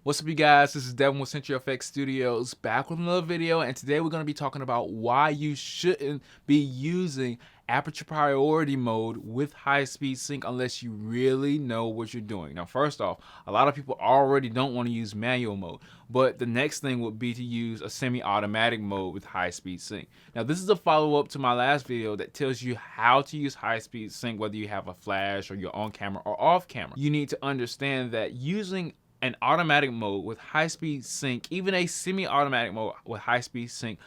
What's up, you guys? This is Devin with CenturyFX Studios, back with another video, and today we're going to be talking about why you shouldn't be using Aperture priority mode with high-speed sync unless you really know what you're doing. Now, first off, a lot of people already don't want to use manual mode, but the next thing would be to use a semi-automatic mode with high-speed sync. Now, this is a follow-up to my last video that tells you how to use high-speed sync, whether you have a flash or you're on camera or off camera. You need to understand that using an automatic mode with high-speed sync, even a semi-automatic mode with high-speed sync,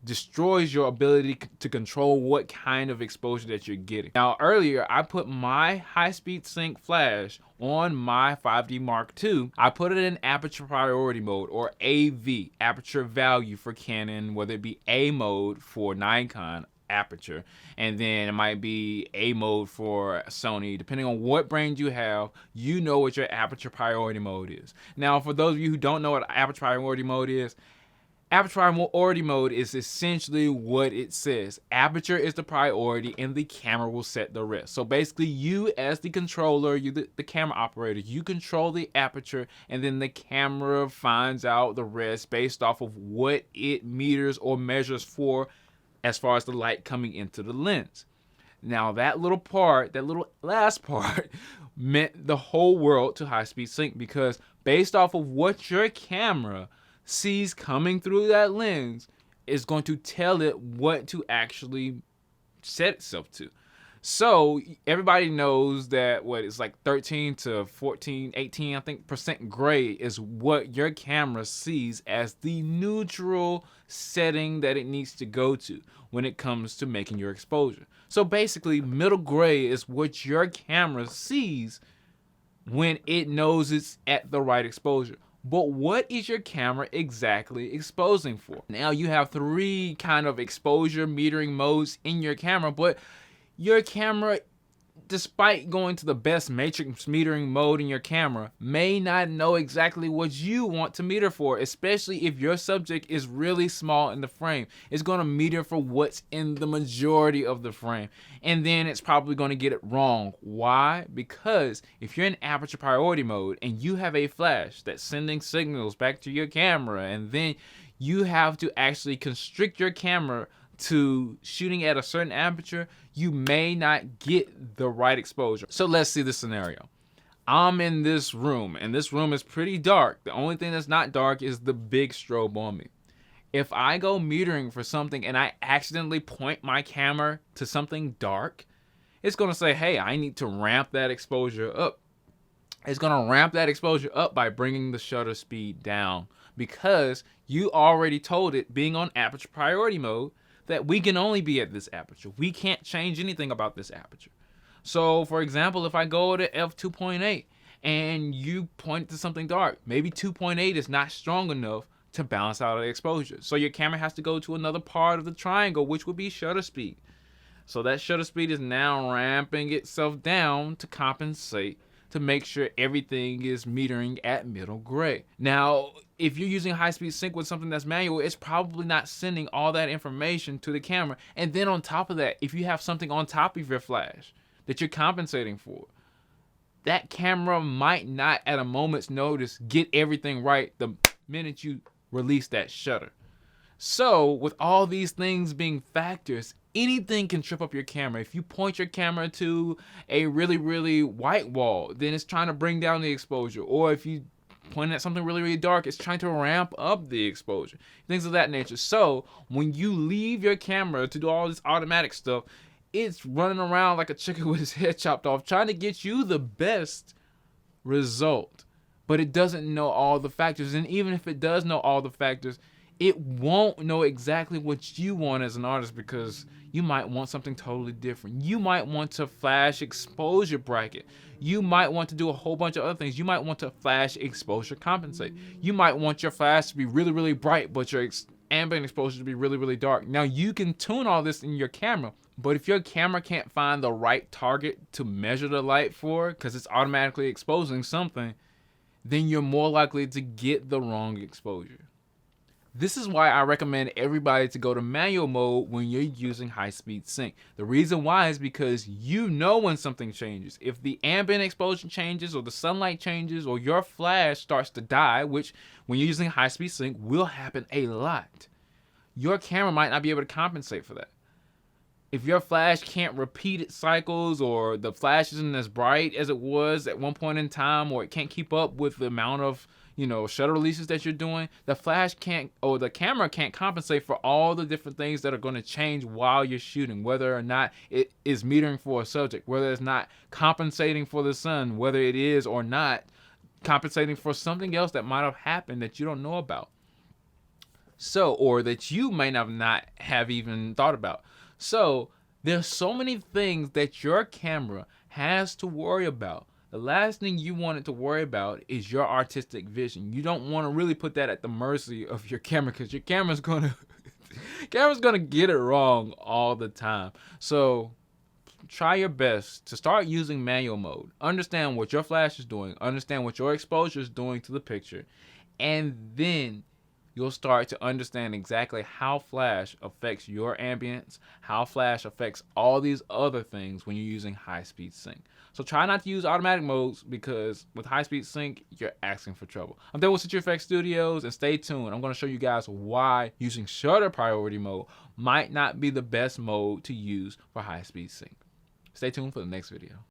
destroys your ability to control what kind of exposure that you're getting. Now, earlier I put my high-speed sync flash on my 5D Mark II. I put it in Aperture priority mode, or AV, Aperture value for Canon, whether it be A mode for Nikon, Aperture, and then it might be A mode for Sony. Depending on what brand you have, you know what your Aperture priority mode is. Now, for those of you who don't know what Aperture priority mode is, Aperture priority mode is essentially what it says. Aperture is the priority and the camera will set the rest. So basically, you as the controller, the camera operator, you control the aperture, and then the camera finds out the rest based off of what it meters or measures for as far as the light coming into the lens. Now, that little part, that little last part, meant the whole world to high-speed sync, because based off of what your camera sees coming through that lens is going to tell it what to actually set itself to. So everybody knows that what it's like 13 to 14, 18, I think, % gray is what your camera sees as the neutral setting that it needs to go to when it comes to making your exposure. So basically, middle gray is what your camera sees when it knows it's at the right exposure. But what is your camera exactly exposing for? Now, you have 3 kind of exposure metering modes in your camera, but your camera, despite going to the best matrix metering mode in your camera, may not know exactly what you want to meter for, especially if your subject is really small in the frame. It's going to meter for what's in the majority of the frame, and then it's probably going to get it wrong. Why? Because if you're in aperture priority mode and you have a flash that's sending signals back to your camera, and then you have to actually constrict your camera to shooting at a certain aperture, you may not get the right exposure. So let's see the scenario. I'm in this room, and this room is pretty dark. The only thing that's not dark is the big strobe on me. If I go metering for something and I accidentally point my camera to something dark, it's gonna say, hey, I need to ramp that exposure up. It's gonna ramp that exposure up by bringing the shutter speed down, because you already told it, being on aperture priority mode, that we can only be at this aperture. We can't change anything about this aperture. So, for example, if I go to f2.8 and you point to something dark, maybe 2.8 is not strong enough to balance out the exposure. So your camera has to go to another part of the triangle, which would be shutter speed. So that shutter speed is now ramping itself down to compensate, to make sure everything is metering at middle gray. Now, if you're using high-speed sync with something that's manual, it's probably not sending all that information to the camera. And then on top of that, if you have something on top of your flash that you're compensating for, that camera might not at a moment's notice get everything right the minute you release that shutter. So with all these things being factors, anything can trip up your camera. If you point your camera to a really white wall, then it's trying to bring down the exposure. Or if you point at something really dark, it's trying to ramp up the exposure. Things of that nature. So when you leave your camera to do all this automatic stuff, it's running around like a chicken with his head chopped off, trying to get you the best result. But it doesn't know all the factors. And even if it does know all the factors, it won't know exactly what you want as an artist, because you might want something totally different. You might want to flash exposure bracket. You might want to do a whole bunch of other things. You might want to flash exposure compensate. You might want your flash to be really bright, but your ambient exposure to be really dark. Now, you can tune all this in your camera, but if your camera can't find the right target to measure the light for, because it's automatically exposing something, then you're more likely to get the wrong exposure. This is why I recommend everybody to go to manual mode when you're using high-speed sync. The reason why is because you know when something changes. If the ambient exposure changes or the sunlight changes or your flash starts to die, which when you're using high-speed sync will happen a lot, your camera might not be able to compensate for that. If your flash can't repeat its cycles, or the flash isn't as bright as it was at one point in time, or it can't keep up with the amount of shutter releases that you're doing, the flash can't, or the camera can't compensate for all the different things that are going to change while you're shooting, whether or not it is metering for a subject, whether it's not compensating for the sun, whether it is or not compensating for something else that might have happened that you don't know about. So, or that you may not have even thought about. So there's so many things that your camera has to worry about. The last thing you want it to worry about is your artistic vision. You don't want to really put that at the mercy of your camera, because your camera's gonna get it wrong all the time. So try your best to start using manual mode. Understand what your flash is doing, understand what your exposure is doing to the picture, and then you'll start to understand exactly how flash affects your ambience, how flash affects all these other things when you're using high-speed sync. So try not to use automatic modes, because with high-speed sync, you're asking for trouble. I'm done with CenturyFX Studios, and stay tuned. I'm going to show you guys why using shutter priority mode might not be the best mode to use for high-speed sync. Stay tuned for the next video.